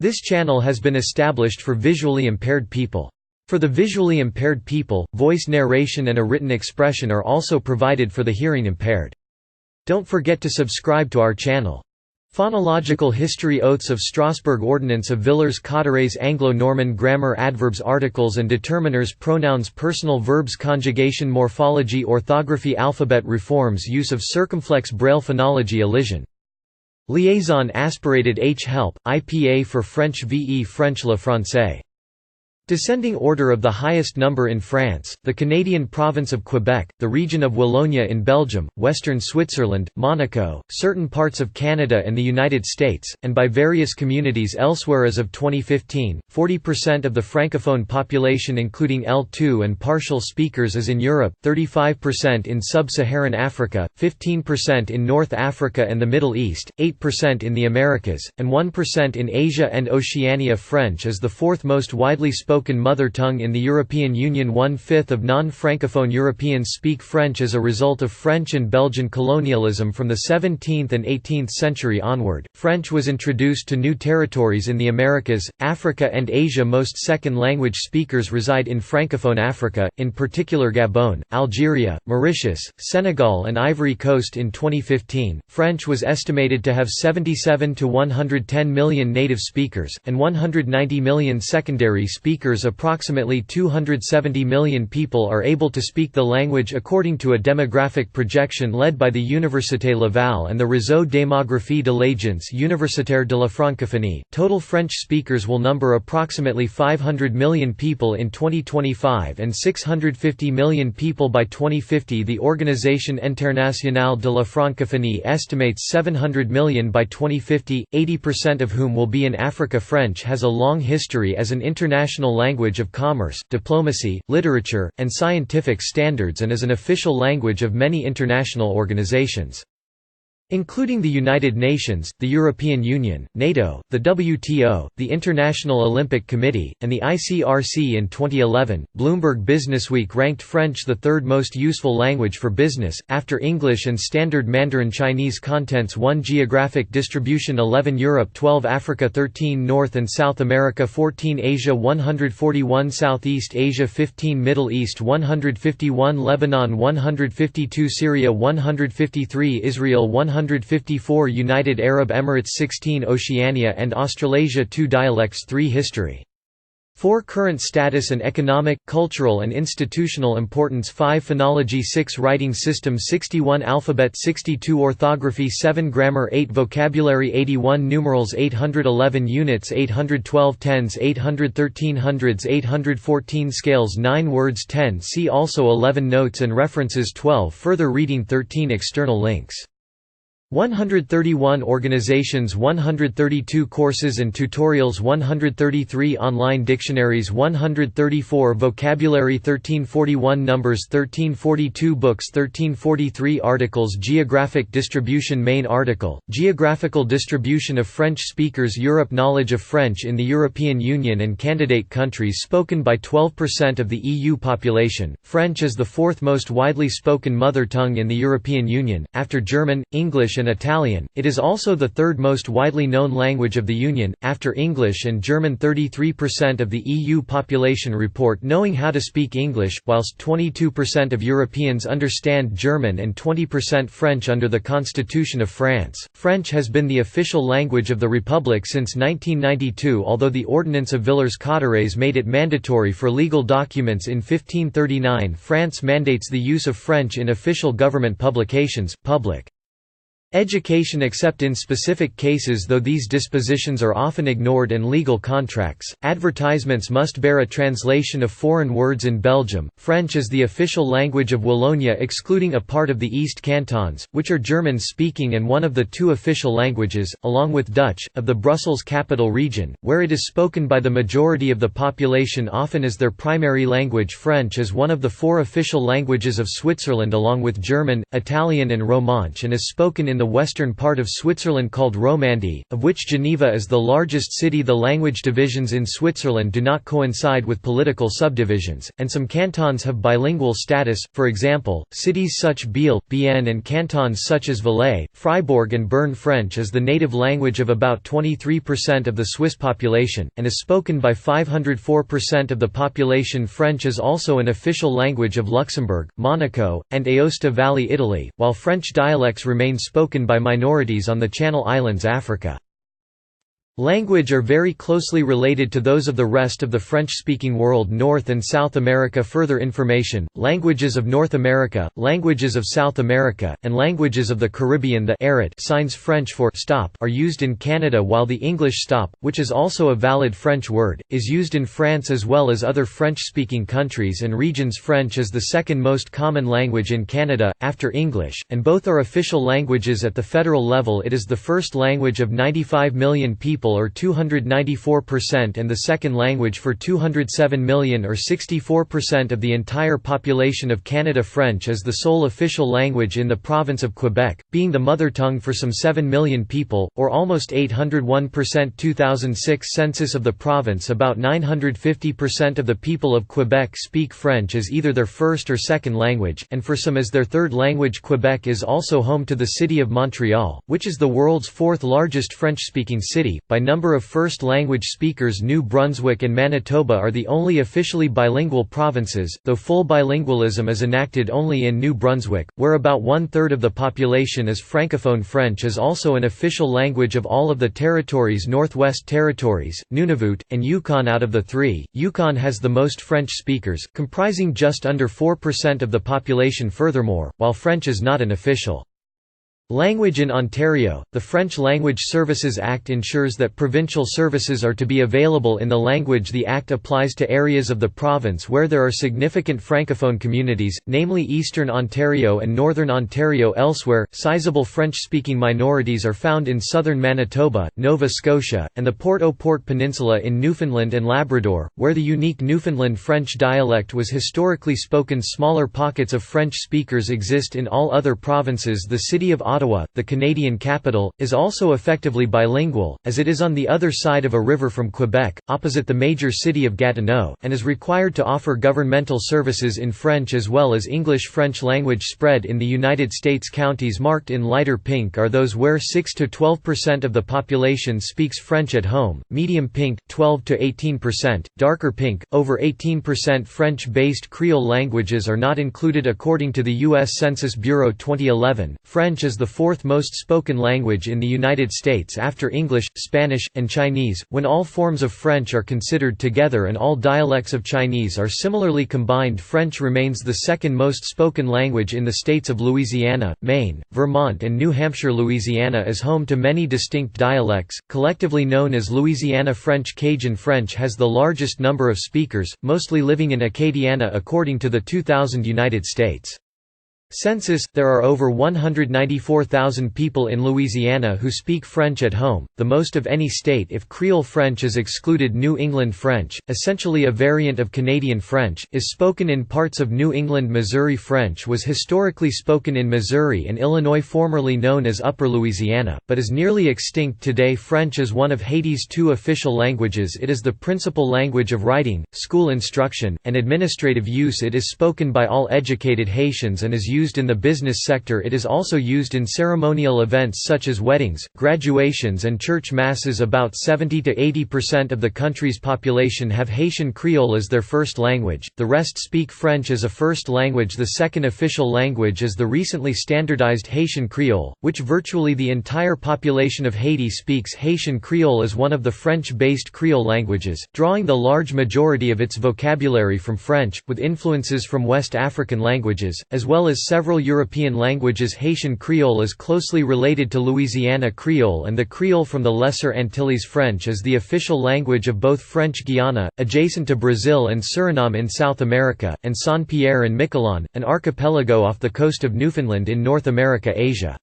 This channel has been established for visually impaired people. For the visually impaired people, voice narration and a written expression are also provided for the hearing impaired. Don't forget to subscribe to our channel. Phonological history: Oaths of Strasbourg, Ordinance of Villers-Cotterêts, Anglo-Norman grammar, adverbs, articles and determiners, pronouns, personal verbs, conjugation, morphology, orthography, alphabet reforms, use of circumflex, Braille, phonology, elision. Liaison, aspirated, help, IPA for French VE French le français. Descending order of the highest number in France, the Canadian province of Quebec, the region of Wallonia in Belgium, western Switzerland, Monaco, certain parts of Canada and the United States, and by various communities elsewhere. As of 2015, 40% of the francophone population including L2 and partial speakers is in Europe, 35% in sub-Saharan Africa, 15% in North Africa and the Middle East, 8% in the Americas, and 1% in Asia and Oceania. French is the fourth most widely spoken mother tongue in the European Union. 1/5 of non-francophone Europeans speak French as a result of French and Belgian colonialism from the 17th and 18th century onward. French was introduced to new territories in the Americas, Africa and Asia. Most second-language speakers reside in Francophone Africa, in particular Gabon, Algeria, Mauritius, Senegal and Ivory Coast. In 2015, French was estimated to have 77 to 110 million native speakers, and 190 million secondary speakers. Approximately 270 million people are able to speak the language according to a demographic projection led by the Université Laval and the Réseau démographie de l'Agence universitaire de la francophonie. Total French speakers will number approximately 500 million people in 2025 and 650 million people by 2050. The Organisation Internationale de la Francophonie estimates 700 million by 2050, 80% of whom will be in Africa. French has a long history as an international language of commerce, diplomacy, literature, and scientific standards, and as an official language of many international organizations, including the United Nations, the European Union, NATO, the WTO, the International Olympic Committee, and the ICRC. In 2011, Bloomberg Businessweek ranked French the third most useful language for business, after English and Standard Mandarin. Chinese contents: 1 Geographic distribution, 11 Europe, 12 Africa, 13 North and South America, 14 Asia, 141 Southeast Asia, 15 Middle East, 151 Lebanon, 152 Syria, 153 Israel, 154 United Arab Emirates, 16 Oceania and Australasia, 2 dialects, 3 history, 4 current status and economic, cultural and institutional importance, 5 phonology, 6 writing system, 61 alphabet, 62 orthography, 7 grammar, 8 vocabulary, 81 numerals, 811 units, 812 tens, 813 hundreds, 814 scales, 9 words, 10 see also, 11 notes and references, 12 further reading, 13 external links, 131 organizations, 132 courses and tutorials, 133 online dictionaries, 134 vocabulary, 1341 numbers, 1342 books, 1343 articles. Geographic distribution. Main article: Geographical distribution of French speakers, Europe. Knowledge of French in the European Union and candidate countries. Spoken by 12% of the EU population, French is the fourth most widely spoken mother tongue in the European Union, after German, English and Italian. It is also the third most widely known language of the Union, after English and German. 33% of the EU population report knowing how to speak English, whilst 22% of Europeans understand German and 20% French. Under the Constitution of France, French has been the official language of the Republic since 1992, although the Ordinance of Villers-Cotterêts made it mandatory for legal documents in 1539. France mandates the use of French in official government publications, public education except in specific cases, though these dispositions are often ignored, and legal contracts. Advertisements must bear a translation of foreign words. In Belgium, French is the official language of Wallonia excluding a part of the East Cantons, which are German-speaking and one of the 2 official languages, along with Dutch, of the Brussels capital region, where it is spoken by the majority of the population often as their primary language. French is one of the 4 official languages of Switzerland along with German, Italian and Romansh, and is spoken in in the western part of Switzerland called Romandie, of which Geneva is the largest city. The language divisions in Switzerland do not coincide with political subdivisions, and some cantons have bilingual status, for example, cities such Biel, Bienne and cantons such as Valais, Fribourg and Bern. French is the native language of about 23% of the Swiss population, and is spoken by 504% of the population. French is also an official language of Luxembourg, Monaco, and Aosta Valley, Italy, while French dialects remain spoken by minorities on the Channel Islands, Africa. Language are very closely related to those of the rest of the French-speaking world. North and South America. Further information: languages of North America, languages of South America, and languages of the Caribbean. The arrêt signs French for stop are used in Canada, while the English stop, which is also a valid French word, is used in France as well as other French-speaking countries and regions. French is the second most common language in Canada, after English, and both are official languages at the federal level. It is the first language of 95 million people, or 294%, and the second language for 207 million, or 64% of the entire population of Canada. French is the sole official language in the province of Quebec, being the mother tongue for some 7 million people, or almost 801%. 2006 census of the province: about 950% of the people of Quebec speak French as either their first or second language, and for some as their third language. Quebec is also home to the city of Montreal, which is the world's fourth largest French-speaking city. By number of first-language speakers, New Brunswick and Manitoba are the only officially bilingual provinces, though full bilingualism is enacted only in New Brunswick, where about one-third of the population is francophone. French is also an official language of all of the territories: Northwest Territories, Nunavut, and Yukon. Out of the three, Yukon has the most French speakers, comprising just under 4% of the population. Furthermore, while French is not an official language in Ontario, the French Language Services Act ensures that provincial services are to be available in the language. The Act applies to areas of the province where there are significant francophone communities, namely Eastern Ontario and Northern Ontario. Elsewhere, sizable French-speaking minorities are found in southern Manitoba, Nova Scotia, and the Port-au-Port Peninsula in Newfoundland and Labrador, where the unique Newfoundland French dialect was historically spoken. Smaller pockets of French speakers exist in all other provinces. The city of Ottawa, the Canadian capital, is also effectively bilingual, as it is on the other side of a river from Quebec, opposite the major city of Gatineau, and is required to offer governmental services in French as well as English. French language spread in the United States. Counties marked in lighter pink are those where 6 to 12% of the population speaks French at home, medium pink, 12 to 18%, darker pink, over 18%. French-based Creole languages are not included according to the U.S. Census Bureau 2011. French is the fourth most spoken language in the United States after English, Spanish, and Chinese, when all forms of French are considered together and all dialects of Chinese are similarly combined. French remains the second most spoken language in the states of Louisiana, Maine, Vermont and New Hampshire. Louisiana is home to many distinct dialects, collectively known as Louisiana French. Cajun French has the largest number of speakers, mostly living in Acadiana according to the 2000 United States Census. There are over 194,000 people in Louisiana who speak French at home, the most of any state if Creole French is excluded. New England French, essentially a variant of Canadian French, is spoken in parts of New England. Missouri French was historically spoken in Missouri and Illinois, formerly known as Upper Louisiana, but is nearly extinct today. French is one of Haiti's two official languages. It is the principal language of writing, school instruction, and administrative use. It is spoken by all educated Haitians and is used in the business sector. It is also used in ceremonial events such as weddings, graduations and church masses. About 70 to 80% of the country's population have Haitian Creole as their first language, the rest speak French as a first language. The second official language is the recently standardized Haitian Creole, which virtually the entire population of Haiti speaks. Haitian Creole is one of the French-based Creole languages, drawing the large majority of its vocabulary from French, with influences from West African languages, as well as several European languages. Haitian Creole is closely related to Louisiana Creole and the Creole from the Lesser Antilles. French is the official language of both French Guiana, adjacent to Brazil, and Suriname in South America, and Saint-Pierre and Miquelon, an archipelago off the coast of Newfoundland in North America. Asia.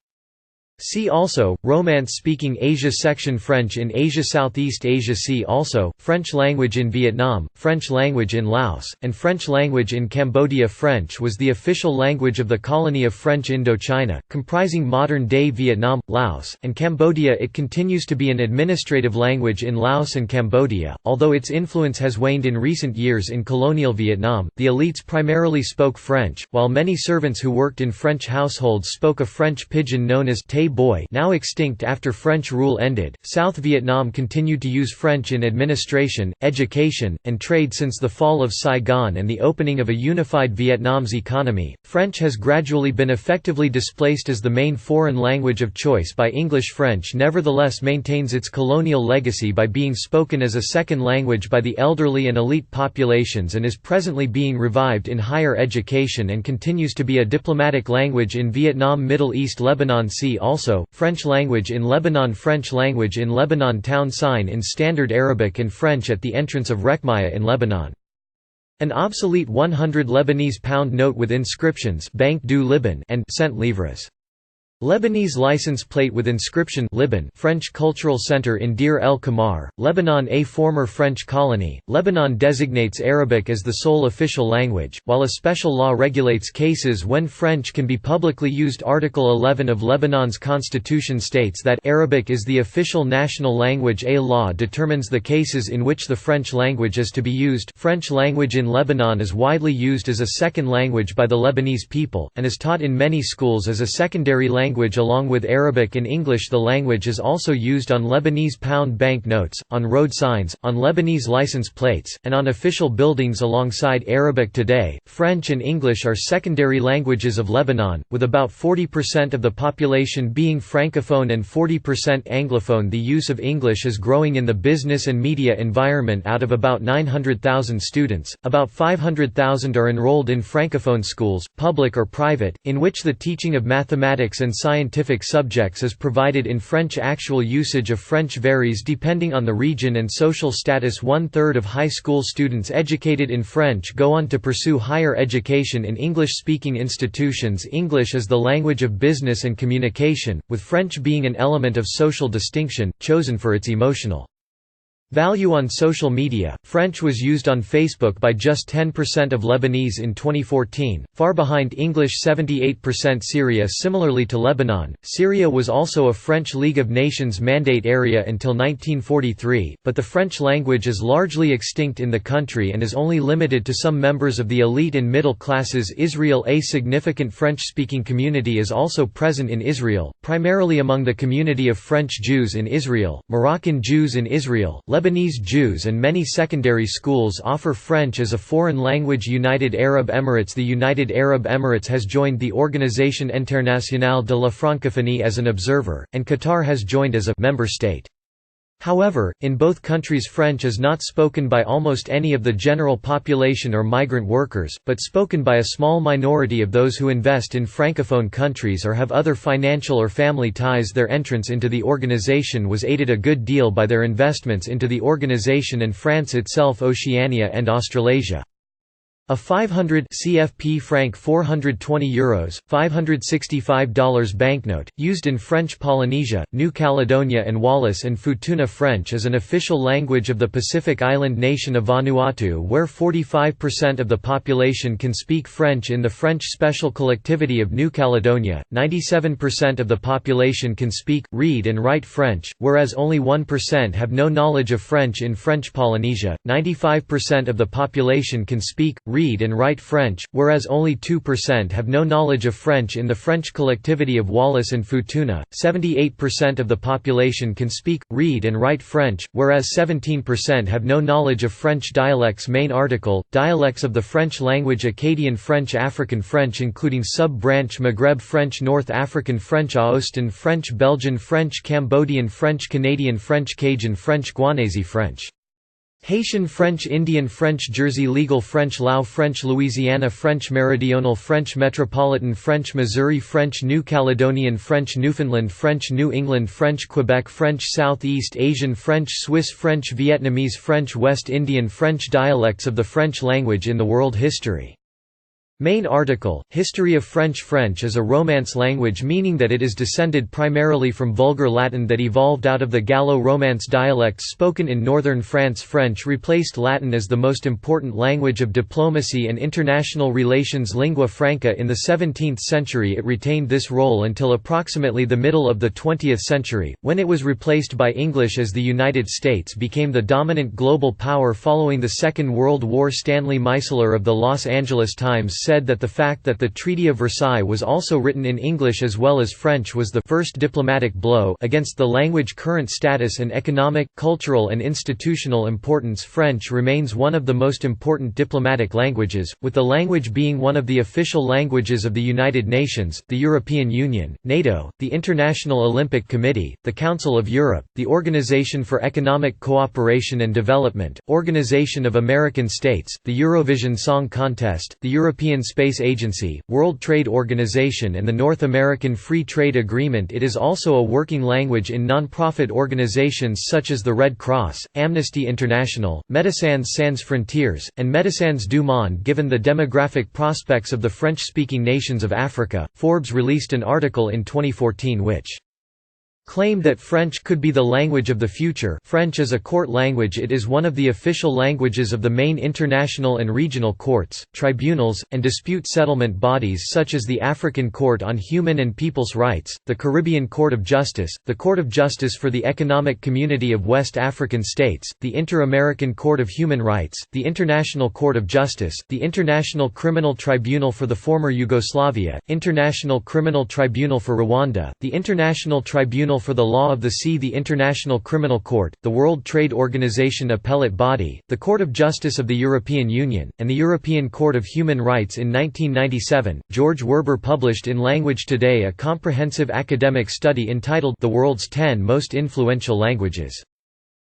See also, Romance-speaking Asia section French in Asia Southeast Asia. See also, French language in Vietnam, French language in Laos, and French language in Cambodia. French was the official language of the colony of French Indochina, comprising modern-day Vietnam, Laos, and Cambodia. It continues to be an administrative language in Laos and Cambodia, although its influence has waned in recent years in colonial Vietnam. The elites primarily spoke French, while many servants who worked in French households spoke a French pidgin known as Tay Boy, now extinct after French rule ended. South Vietnam continued to use French in administration, education, and trade since the fall of Saigon and the opening of a unified Vietnam's economy. French has gradually been effectively displaced as the main foreign language of choice by English. French nevertheless maintains its colonial legacy by being spoken as a second language by the elderly and elite populations, and is presently being revived in higher education and continues to be a diplomatic language in Vietnam. Middle East. Lebanon. See also, French language in Lebanon, French language in Lebanon, town sign in Standard Arabic and French at the entrance of Rekmaya in Lebanon. An obsolete 100 Lebanese pound note with inscriptions Banque du Liban and cent livres. Lebanese license plate with inscription Liban, French Cultural Center in Deir el-Qamar, Lebanon. A former French colony, Lebanon designates Arabic as the sole official language, while a special law regulates cases when French can be publicly used. Article 11 of Lebanon's constitution states that Arabic is the official national language. A law determines the cases in which the French language is to be used. French language in Lebanon is widely used as a second language by the Lebanese people, and is taught in many schools as a secondary language along with Arabic and English. The language is also used on Lebanese pound bank notes, on road signs, on Lebanese license plates, and on official buildings alongside Arabic. Today, French and English are secondary languages of Lebanon, with about 40% of the population being francophone and 40% anglophone. The use of English is growing in the business and media environment. Out of about 900,000 students, about 500,000 are enrolled in francophone schools, public or private, in which the teaching of mathematics and scientific subjects is provided in French. Actual usage of French varies depending on the region and social status. 1/3 of high school students educated in French go on to pursue higher education in English-speaking institutions. English is the language of business and communication, with French being an element of social distinction, chosen for its emotional value. On social media, French was used on Facebook by just 10% of Lebanese in 2014, far behind English 78%. Syria. Similarly to Lebanon, Syria was also a French League of Nations mandate area until 1943, but the French language is largely extinct in the country and is only limited to some members of the elite and middle classes. Israel. A significant French-speaking community is also present in Israel, primarily among the community of French Jews in Israel, Moroccan Jews in Israel, Lebanese Jews, and many secondary schools offer French as a foreign language. United Arab Emirates. The United Arab Emirates has joined the Organisation Internationale de la Francophonie as an observer, and Qatar has joined as a member state. However, in both countries French is not spoken by almost any of the general population or migrant workers, but spoken by a small minority of those who invest in francophone countries or have other financial or family ties. Their entrance into the organization was aided a good deal by their investments into the organization and France itself, Oceania and Australasia. A 500 CFP franc €420, $565 banknote, used in French Polynesia, New Caledonia and Wallis and Futuna. French is an official language of the Pacific island nation of Vanuatu, where 45% of the population can speak French. In the French Special Collectivity of New Caledonia, 97% of the population can speak, read and write French, whereas only 1% have no knowledge of French. In French Polynesia, 95% of the population can speak, read and write French, whereas only 2% have no knowledge of French. In the French collectivity of Wallis and Futuna, 78% of the population can speak, read and write French, whereas 17% have no knowledge of French. Dialects. Main article, Dialects of the French language. Acadian French, African French including sub-branch Maghreb French, North African French, Aoustan French, Belgian French, Cambodian French, Canadian French, Cajun French, Guanese French, Haitian French, Indian French, Jersey Legal French, Lao French, Louisiana French, Meridional French, Metropolitan French, Missouri French, New Caledonian French, Newfoundland French, New England French, Quebec French, Southeast Asian French, Swiss French, Vietnamese French, West Indian French. Dialects of the French language in the world history. Main article, History of French. French is a Romance language, meaning that it is descended primarily from Vulgar Latin that evolved out of the Gallo-Romance dialects spoken in northern France. French replaced Latin as the most important language of diplomacy and international relations. Lingua franca in the 17th century, it retained this role until approximately the middle of the 20th century, when it was replaced by English as the United States became the dominant global power following the Second World War. Stanley Meisler of the Los Angeles Times said that the fact that the Treaty of Versailles was also written in English as well as French was the first diplomatic blow against the language's current status and economic, cultural and institutional importance. French remains one of the most important diplomatic languages, with the language being one of the official languages of the United Nations, the European Union, NATO, the International Olympic Committee, the Council of Europe, the Organization for Economic Cooperation and Development, Organization of American States, the Eurovision Song Contest, the European Space Agency, World Trade Organization and the North American Free Trade Agreement. It is also a working language in non-profit organizations such as the Red Cross, Amnesty International, Médecins Sans Frontières, and Médecins du Monde. Given the demographic prospects of the French-speaking nations of Africa, Forbes released an article in 2014 which claimed that French could be the language of the future. French is a court language. It is one of the official languages of the main international and regional courts, tribunals, and dispute settlement bodies such as the African Court on Human and People's Rights, the Caribbean Court of Justice, the Court of Justice for the Economic Community of West African States, the Inter-American Court of Human Rights, the International Court of Justice, the International Criminal Tribunal for the former Yugoslavia, International Criminal Tribunal for Rwanda, the International Tribunal for the Law of the Sea, the International Criminal Court, the World Trade Organization appellate body, the Court of Justice of the European Union, and the European Court of Human Rights. In 1997, George Werber published in Language Today a comprehensive academic study entitled The World's 10 Most Influential Languages.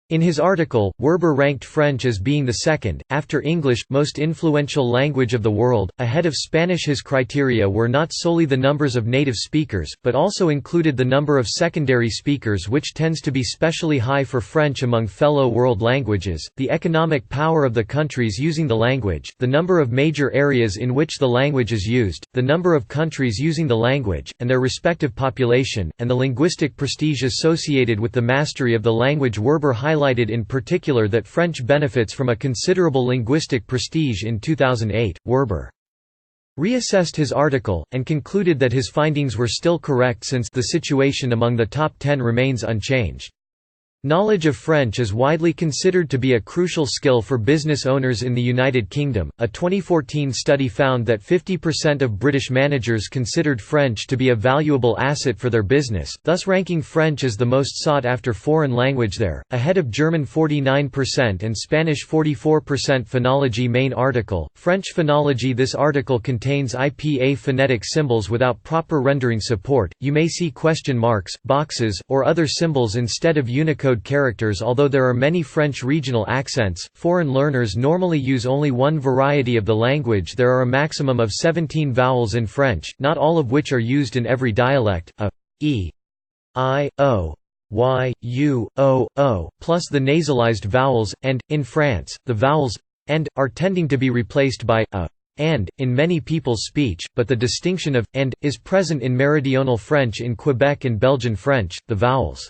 In his article, Werber ranked French as being the second, after English, most influential language of the world, ahead of Spanish. His criteria were not solely the numbers of native speakers, but also included the number of secondary speakers, which tends to be specially high for French among fellow world languages, the economic power of the countries using the language, the number of major areas in which the language is used, the number of countries using the language, and their respective population, and the linguistic prestige associated with the mastery of the language. Werber highlighted in particular that French benefits from a considerable linguistic prestige. In 2008, Werber reassessed his article, and concluded that his findings were still correct since the situation among the top 10 remains unchanged. Knowledge of French is widely considered to be a crucial skill for business owners in the United Kingdom. A 2014 study found that 50% of British managers considered French to be a valuable asset for their business, thus ranking French as the most sought after foreign language there, ahead of German 49% and Spanish 44%. Phonology. Main article, French phonology. This article contains IPA phonetic symbols without proper rendering support. You may see question marks, boxes, or other symbols instead of Unicode characters. Although there are many French regional accents, foreign learners normally use only one variety of the language. There are a maximum of 17 vowels in French, not all of which are used in every dialect. A, e, I, o, y, u, o, plus the nasalized vowels, and, in France, the vowels and are tending to be replaced by a and in many people's speech, but the distinction of and is present in Meridional French. In Quebec and Belgian French, the vowels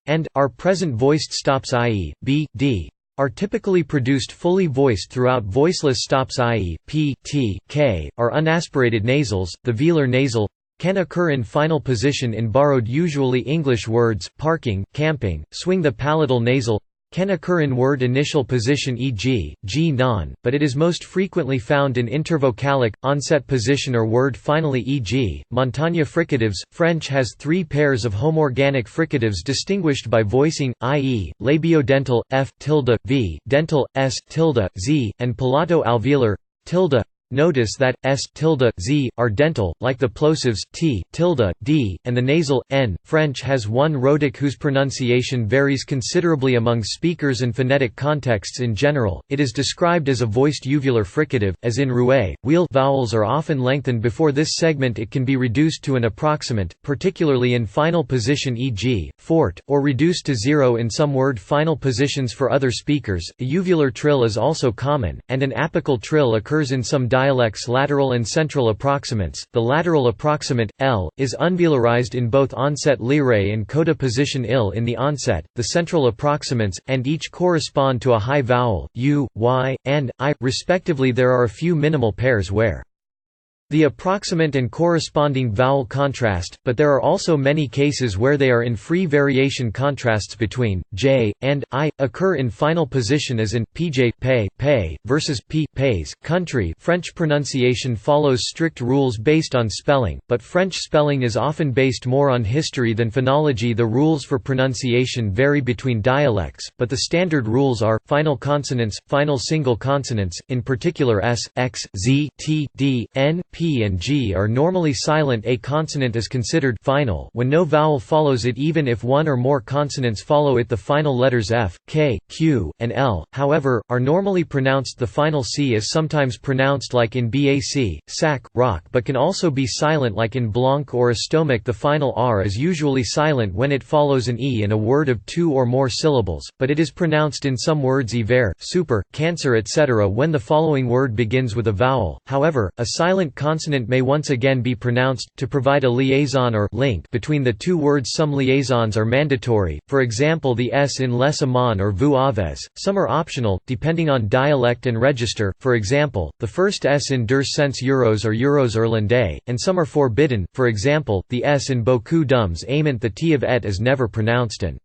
and are present voiced stops, i.e., b, d, are typically produced fully voiced throughout. Voiceless stops, i.e., p, t, k, are unaspirated nasals. The velar nasal can occur in final position in borrowed, usually English words. Parking, camping, swing. The palatal nasal can occur in word initial position, e.g., g non, but it is most frequently found in intervocalic, onset position or word finally, e.g., montagne. Fricatives. French has 3 pairs of homorganic fricatives distinguished by voicing, i.e., labiodental, f, tilde, v, dental, s, tilde, z, and palato-alveolar, tilde. Notice that s, tilde, z, are dental, like the plosives t, tilde, d, and the nasal n. French has one rhotic whose pronunciation varies considerably among speakers and phonetic contexts in general. It is described as a voiced uvular fricative, as in roué, wheel. Vowels are often lengthened before this segment. It can be reduced to an approximant, particularly in final position, e.g., fort, or reduced to 0 in some word final positions for other speakers. A uvular trill is also common, and an apical trill occurs in some dialects dialects lateral and central approximants. The lateral approximant, L, is unvelarized in both onset lyrae and coda position IL in the onset. The central approximants, and each correspond to a high vowel, U, Y, and I, respectively. There are a few minimal pairs where the approximant and corresponding vowel contrast, but there are also many cases where they are in free variation. Contrasts between j and I occur in final position, as in pj pay versus p pays country. French pronunciation follows strict rules based on spelling, but French spelling is often based more on history than phonology. The rules for pronunciation vary between dialects, but the standard rules are final consonants, final single consonants, in particular s, x, z, t, d, n, p and g are normally silent. A consonant is considered final when no vowel follows it, even if one or more consonants follow it. The final letters f, k, q, and l, however, are normally pronounced. The final c is sometimes pronounced like in bac, sac, rock, but can also be silent like in blanc or estomach. The final r is usually silent when it follows an e in a word of 2 or more syllables, but it is pronounced in some words hiver, super, cancer, etc. when the following word begins with a vowel. However, a silent consonant may once again be pronounced, to provide a liaison or link between the two words. Some liaisons are mandatory, for example the s in les amants or vous avez. Some are optional, depending on dialect and register, for example, the first s in der sense euros or euros irlandais, and some are forbidden, for example, the s in beaucoup d'hommes amant. The t of et is never pronounced, and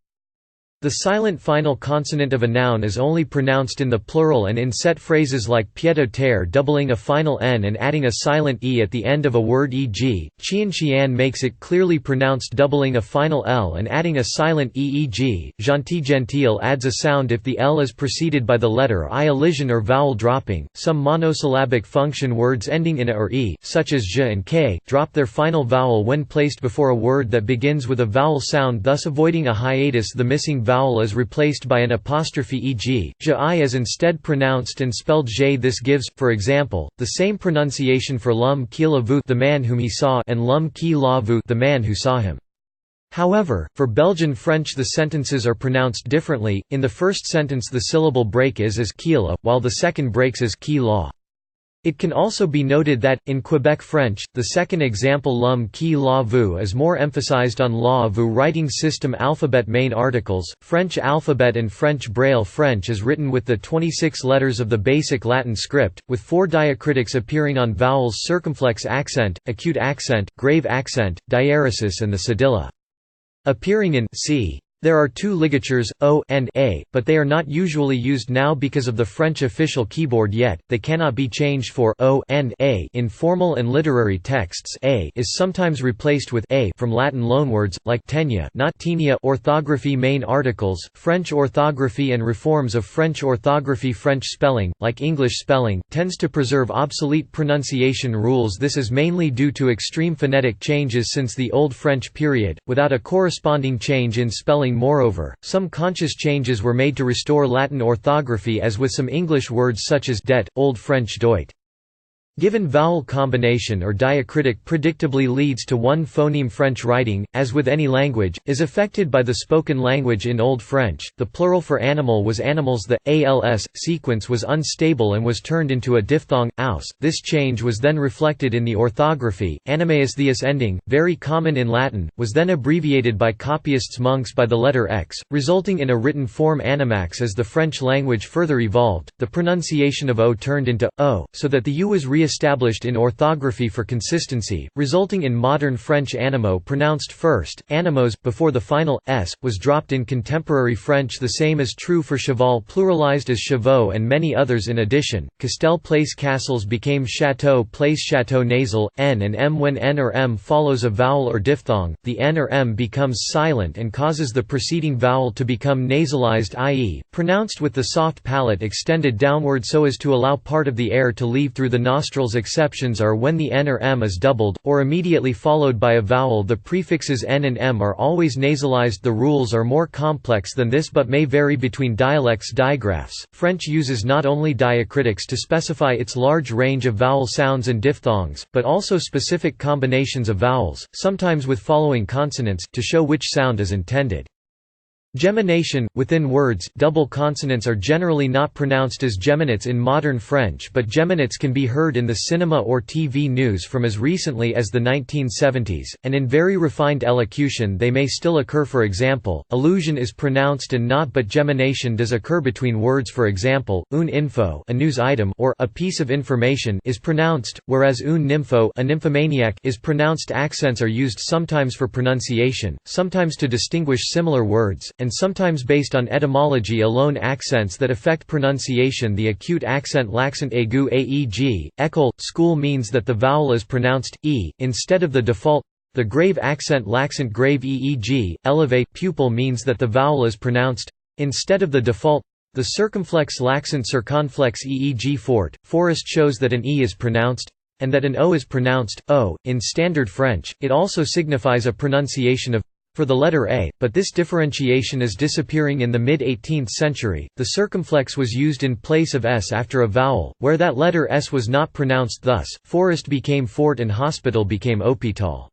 the silent final consonant of a noun is only pronounced in the plural and in set phrases like pied-à-terre. Doubling a final n and adding a silent e at the end of a word, e.g., chien chien, makes it clearly pronounced. Doubling a final l and adding a silent e, e.g., gentil gentile, adds a sound if the l is preceded by the letter I. Elision or vowel dropping. Some monosyllabic function words ending in a or e, such as j and k, drop their final vowel when placed before a word that begins with a vowel sound, thus avoiding a hiatus. The missing vowel is replaced by an apostrophe, e.g., je is instead pronounced and spelled j. This gives, for example, the same pronunciation for l'homme qui l'a vu, the man whom he saw, and l'homme qui l'a vu, the man who saw him. However, for Belgian French the sentences are pronounced differently. In the first sentence the syllable break is as qui la, while the second breaks as qui la. It can also be noted that, in Quebec French, the second example l'homme qui l'a vu is more emphasized on l'a vu. Writing system alphabet. Main articles, French alphabet and French Braille. French is written with the 26 letters of the basic Latin script, with 4 diacritics appearing on vowels: circumflex accent, acute accent, grave accent, diaresis, and the cedilla appearing in c. There are 2 ligatures, O and A, but they are not usually used now because of the French official keyboard, yet they cannot be changed for O and A. In formal and literary texts, A is sometimes replaced with A from Latin loanwords, like tenia, not tenia. Orthography. Main articles, French orthography and reforms of French orthography. French spelling, like English spelling, tends to preserve obsolete pronunciation rules. This is mainly due to extreme phonetic changes since the Old French period, without a corresponding change in spelling. Moreover, some conscious changes were made to restore Latin orthography, as with some English words such as det, Old French deut. Given vowel combination or diacritic predictably leads to one phoneme. French writing, as with any language, is affected by the spoken language. In Old French, the plural for animal was animals. The als sequence was unstable and was turned into a diphthong, aus. This change was then reflected in the orthography. Animeus. Theus ending, very common in Latin, was then abbreviated by copyists monks by the letter x, resulting in a written form animax. As the French language further evolved, the pronunciation of o turned into o, so that the u was established in orthography for consistency, resulting in modern French animo pronounced first, animos, before the final s, was dropped in contemporary French. The same is true for cheval, pluralized as chevaux, and many others. In addition, Castel place castles became chateau place, chateau nasal, n and m. When n or m follows a vowel or diphthong, the n or m becomes silent and causes the preceding vowel to become nasalized, i.e., pronounced with the soft palate extended downward so as to allow part of the air to leave through the nostrils. Exceptions are when the n or m is doubled, or immediately followed by a vowel. The prefixes n and m are always nasalized. The rules are more complex than this but may vary between dialects. Digraphs. French uses not only diacritics to specify its large range of vowel sounds and diphthongs, but also specific combinations of vowels, sometimes with following consonants, to show which sound is intended. Gemination – within words, double consonants are generally not pronounced as geminates in modern French, but geminates can be heard in the cinema or TV news from as recently as the 1970s, and in very refined elocution they may still occur. For example, elision is pronounced and not, but gemination does occur between words. For example, une info, a news item, or a piece of information is pronounced, whereas une nympho, a nymphomaniac, is pronounced. Accents are used sometimes for pronunciation, sometimes to distinguish similar words, and sometimes based on etymology alone. Accents that affect pronunciation: the acute accent l'accent aigu aeg, école, school, means that the vowel is pronounced e instead of the default. The grave accent l'accent grave eeg, élevé, pupil, means that the vowel is pronounced instead of the default. The circumflex l'accent circonflex eeg fort, forest, shows that an e is pronounced and that an o is pronounced o in standard French. It also signifies a pronunciation of for the letter a, but this differentiation is disappearing in the mid-18th century. The circumflex was used in place of s after a vowel, where that letter s was not pronounced. Thus, forest became fort and hospital became hôpital.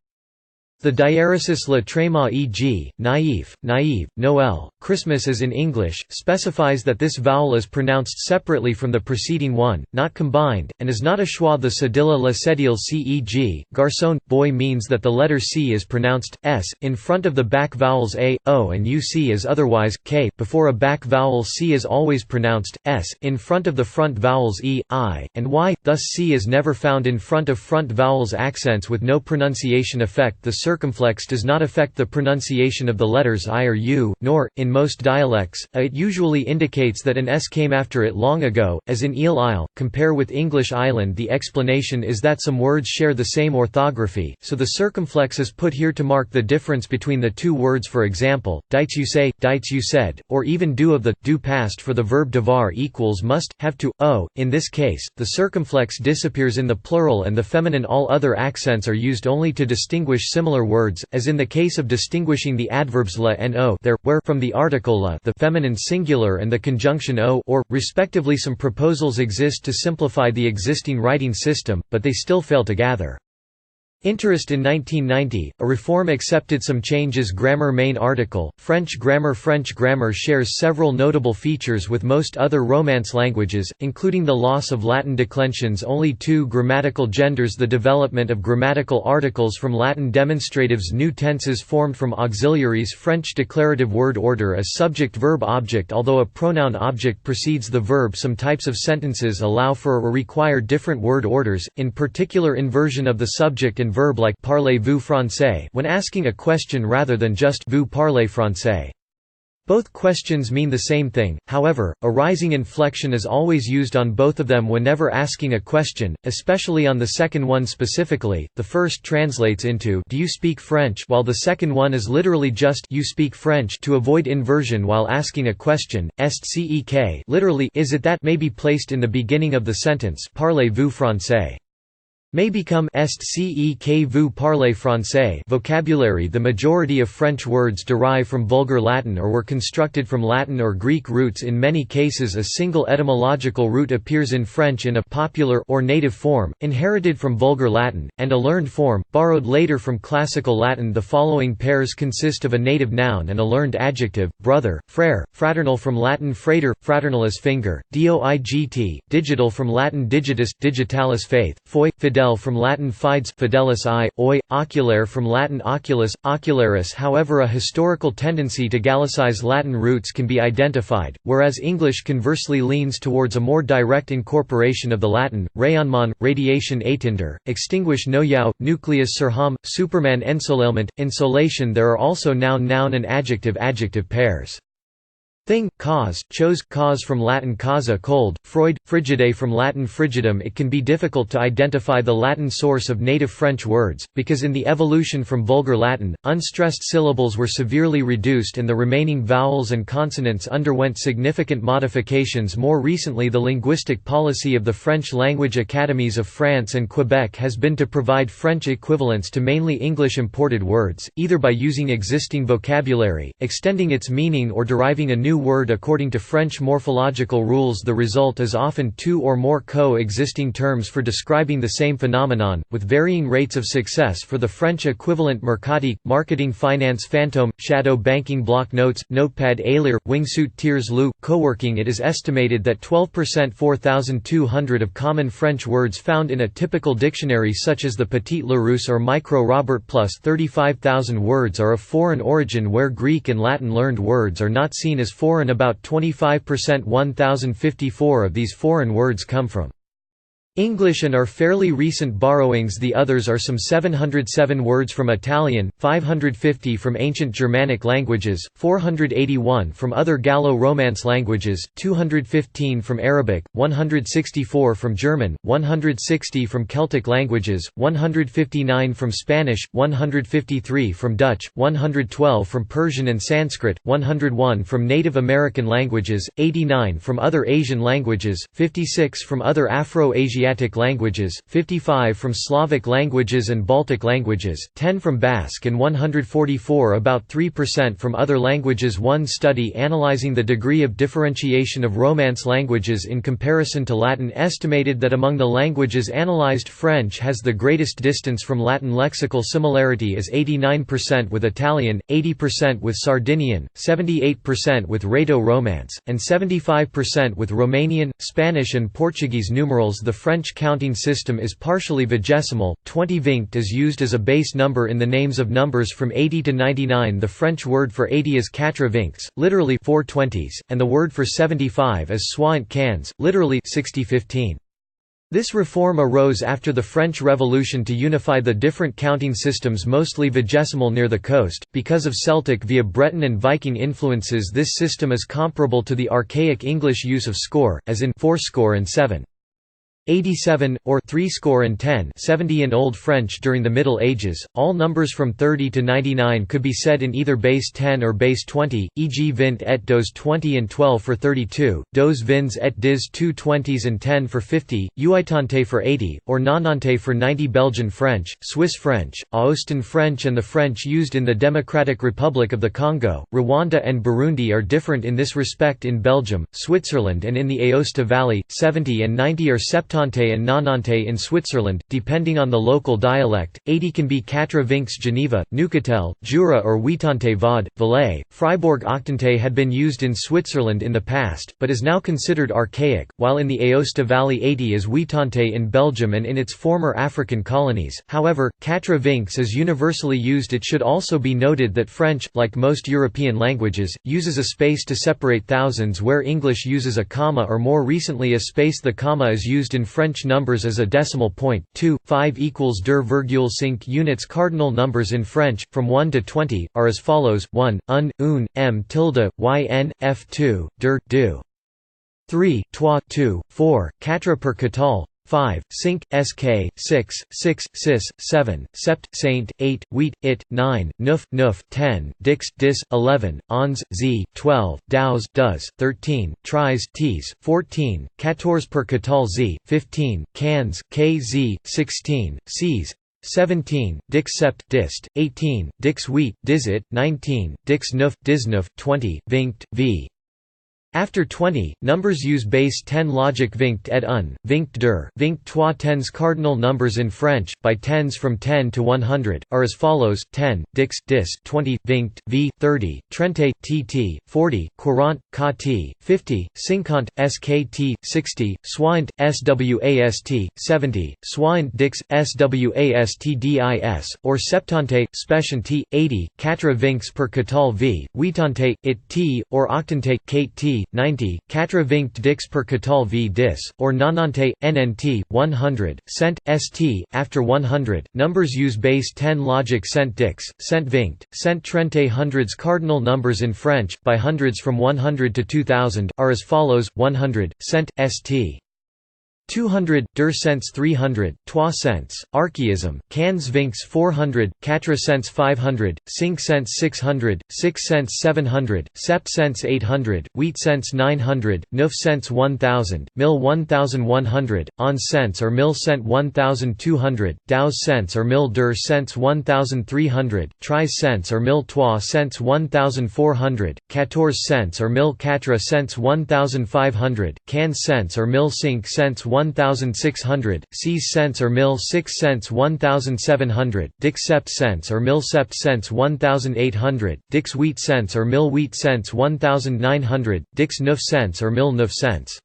The diaresis le tréma e.g., naïf, naïve, Noël, Christmas as in English, specifies that this vowel is pronounced separately from the preceding one, not combined, and is not a schwa. The cedilla le cedil ceg, garçon, boy, means that the letter c is pronounced s in front of the back vowels a, o and uc is otherwise k before a back vowel. C is always pronounced s in front of the front vowels e, I, and y, thus c is never found in front of front vowels. Accents with no pronunciation effect: the circumflex does not affect the pronunciation of the letters I or U, nor, in most dialects, it usually indicates that an S came after it long ago, as in île. Compare with English island. The explanation is that some words share the same orthography, so the circumflex is put here to mark the difference between the two words. For example, dites you say, dites you said, or even do of the, do past for the verb devoir equals must, have to, o. In this case, the circumflex disappears in the plural and the feminine. All other accents are used only to distinguish similar words, as in the case of distinguishing the adverbs la and o there, where, from the article la, the feminine singular, and the conjunction o or, respectively. Some proposals exist to simplify the existing writing system, but they still fail to gather interest. In 1990, a reform accepted some changes. Grammar. Main article, French grammar. French grammar shares several notable features with most other Romance languages, including the loss of Latin declensions, only two grammatical genders, the development of grammatical articles from Latin demonstratives, new tenses formed from auxiliaries, French declarative word order as subject-verb-object. Although a pronoun object precedes the verb, some types of sentences allow for or require different word orders, in particular inversion of the subject and verb, like parlez-vous français when asking a question rather than just vous parlez français. Both questions mean the same thing, however, a rising inflection is always used on both of them whenever asking a question, especially on the second one specifically. The first translates into "Do you speak French?" while the second one is literally just "You speak French." To avoid inversion while asking a question, est cek, literally "Is it that?" may be placed in the beginning of the sentence. Parlez-vous français may become est cek vous parlez français. Vocabulary. The majority of French words derive from Vulgar Latin or were constructed from Latin or Greek roots. In many cases a single etymological root appears in French in a popular or native form, inherited from Vulgar Latin, and a learned form, borrowed later from Classical Latin. The following pairs consist of a native noun and a learned adjective: brother, frère, fraternal from Latin frater, fraternalis finger, doigt, digital from Latin digitus, digitalis faith, foi, fidel from Latin fides, fidelis I, oi, oculaire from Latin oculus, ocularis. However, a historical tendency to Gallicise Latin roots can be identified, whereas English conversely leans towards a more direct incorporation of the Latin. Rayonnement, radiation, éteindre, extinguish, noyau, nucleus, surhom, Superman, ensoleillement, insolation. There are also noun and adjective pairs. Thing, cause, chose, cause from Latin causa, cold, Freud, frigide from Latin frigidum. It can be difficult to identify the Latin source of native French words, because in the evolution from Vulgar Latin, unstressed syllables were severely reduced and the remaining vowels and consonants underwent significant modifications. More recently, the linguistic policy of the French language academies of France and Quebec has been to provide French equivalents to mainly English imported words, either by using existing vocabulary, extending its meaning, or deriving a new new word according to French morphological rules. The result is often two or more co-existing terms for describing the same phenomenon, with varying rates of success. For the French equivalent mercatique, marketing, finance, fantôme, shadow banking, block notes, notepad, élire, wingsuit, tiers loup, coworking, it is estimated that 12% 4,200 of common French words found in a typical dictionary such as the Petit Larousse or Micro Robert plus 35,000 words are of foreign origin, where Greek and Latin learned words are not seen as foreign. About 25% 1,054 of these foreign words come from English and are fairly recent borrowings. The others are some 707 words from Italian, 550 from ancient Germanic languages, 481 from other Gallo-Romance languages, 215 from Arabic, 164 from German, 160 from Celtic languages, 159 from Spanish, 153 from Dutch, 112 from Persian and Sanskrit, 101 from Native American languages, 89 from other Asian languages, 56 from other Afro-Asiatic languages, 55 from Slavic languages and Baltic languages, 10 from Basque, and 144 about 3% from other languages. One study analyzing the degree of differentiation of Romance languages in comparison to Latin estimated that among the languages analyzed, French has the greatest distance from Latin. Lexical similarity is 89% with Italian, 80% with Sardinian, 78% with Rhaeto-Romance, and 75% with Romanian, Spanish and Portuguese. Numerals. The French counting system is partially vigesimal. 20 vingt is used as a base number in the names of numbers from 80 to 99. The French word for 80 is quatre vingt, literally 4 twenties, and the word for 75 is soixante quinze, literally 60/15. This reform arose after the French Revolution to unify the different counting systems, mostly vigesimal near the coast. Because of Celtic via Breton and Viking influences, this system is comparable to the archaic English use of score, as in fourscore and 7. 87, or 70 in Old French. During the Middle Ages, all numbers from 30 to 99 could be said in either base 10 or base 20, e.g. 20 et dos 20 and 12 for 32, dos vins et dis 2 20s and 10 for 50, uitante for 80, or nonante for 90. Belgian French, Swiss French, Aoustan French and the French used in the Democratic Republic of the Congo, Rwanda and Burundi are different in this respect. In Belgium, Switzerland and in the Aosta Valley, 70 and 90 are septante and nonante. In Switzerland, depending on the local dialect, 80 can be quatre vingt. Geneva, Neuchâtel, Jura or huitante Vaud, Valais, Fribourg. Octante had been used in Switzerland in the past, but is now considered archaic, while in the Aosta Valley 80 is huitante in Belgium and in its former African colonies. However, quatre vingt is universally used. It should also be noted that French, like most European languages, uses a space to separate thousands where English uses a comma or more recently a space. The comma is used in French numbers as a decimal point. 2, 5 equals 2,5 units. Cardinal numbers in French, from 1 to 20, are as follows: 1, un, m tilde, yn, f2, der, du. 3, 2, 4, 4 per catal. 5, 5, sk, 6, 6, 7, sept, saint, 8, wheat, it, 9, neuf, 10, dix, dis, 11, ons, z, 12, dows, does, 13, tries, ts, 14, 14 per catal z, 15, cans, kz, 16, cs, 17, dix sept, dist, 18, dix wheat, disit, 19, dix neuf, disneuf, 20, vingt, v. After 20, numbers use base 10 logic. Vingt et un, vingt deux, vingt trois. Tens. Cardinal numbers in French, by tens from 10 to 100, are as follows: 10, dix, dis, 20, vingt, v, 30, trente, tt, 40, quarante, kt, 50, cinquante, skt, 60, soixante, swast, 70, soixante dix, swast dis, or septante, speciante, 80, quatre vingt per catal v, huitante, it t, or octante, kt, 90, quatre vingt dix per catal v dis, or nonante, nnt, 100, cent, st. After 100, numbers use base 10 logic. Cent dix, cent vingt, cent trente. Hundreds. Cardinal numbers in French, by hundreds from 100 to 2000, are as follows: 100, cent, st. 200, der cents 300, 3 cents, archaism, cans vinks 400, 4 cents 500, 5 cents 600, 6 cents 700, sept cents 800, wheat cents 900, 9 cents 1000, mil 1100, on cents or mil cent 1200, dows cents or mil der cents 1300, tries cents or mil 3 cents 1400, 14 cents or mil 4 cents 1500, can cents or mil 5 cents 1600, 6 cents or mil 6 cents 1700, dix sept cents or mil sept cents 1800, dix wheat cents or mil wheat cents 1900, dix neuf cents or mil neuf cents.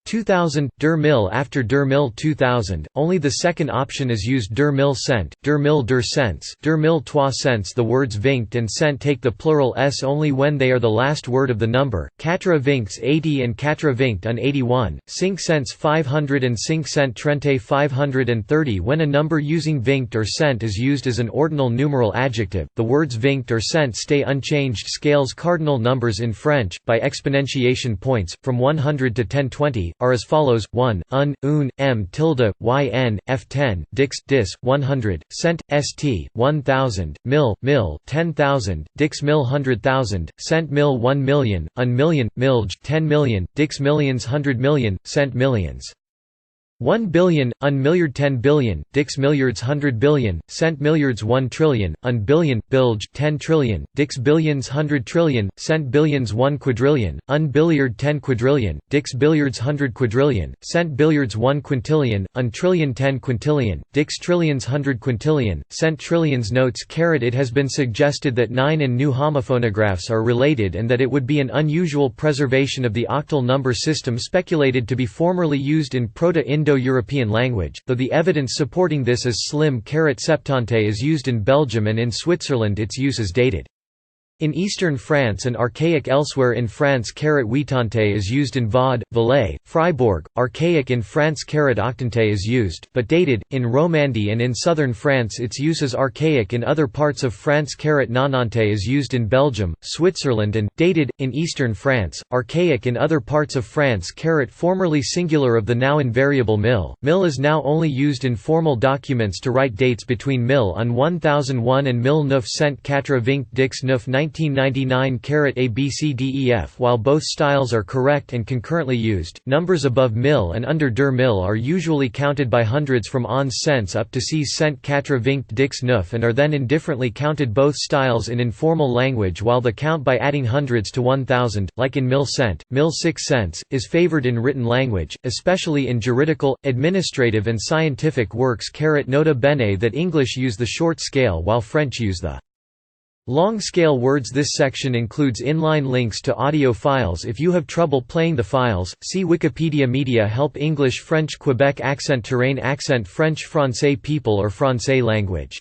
2000, der mil. After der mil 2000, only the second option is used, der mil cent, der mil der cents, der mil 3 cents. The words vingt and cent take the plural s only when they are the last word of the number. 4 vinks 80 and 4 vingt un 81, 5 cents 500 and 5 cent 30 530. When a number using vingt or cent is used as an ordinal numeral adjective, the words vingt or cent stay unchanged. Scales cardinal numbers in French, by exponentiation points, from 100 to 1020, are as follows: 1, un, m tilde, yn, f10, dix, dis, 100, cent, st, 1000, mil, 10,000, dix mil 100,000, cent mil 1 million, un million, milj 10 million, dix millions 100 million, cent millions. 1 billion, un milliard 10 billion, dix milliards 100 billion, cent milliards 1 trillion, un billion, bilj 10 trillion, dix billions 100 trillion, cent billions 1 quadrillion, un billiard 10 quadrillion, dix billiards 100 quadrillion, cent billiards 1 quintillion, un trillion 10 quintillion, dix trillions 100 quintillion, cent trillions. Notes: It has been suggested that 9 and new homophonographs are related and that it would be an unusual preservation of the octal number system speculated to be formerly used in Proto-Indo-European language, though the evidence supporting this is slim. Septante is used in Belgium and in Switzerland its use is dated. In eastern France and archaic elsewhere in France. Huitante is used in Vaud, Valais, Fribourg, archaic in France. Octante is used, but dated, in Romandie and in southern France. Its use is archaic in other parts of France. Nonante is used in Belgium, Switzerland and, dated, in eastern France, archaic in other parts of France. Formerly singular of the now invariable mil. Mil is now only used in formal documents to write dates between mil un 1001 and mil neuf cent quatre-vingt dix neuf 1999. ABCDEF. While both styles are correct and concurrently used, numbers above mil and under der mil are usually counted by hundreds from ons cents up to 6 cent quatre-vingt dix neuf and are then indifferently counted. Both styles in informal language, while the count by adding hundreds to 1000, like in mil cent, mil 6 cents, is favored in written language, especially in juridical, administrative and scientific works. Nota bene that English use the short scale while French use the long scale words. This section includes inline links to audio files. If you have trouble playing the files, see Wikipedia. Media help: English, French, Quebec accent, Terrain accent, French, Francais, people or Francais language.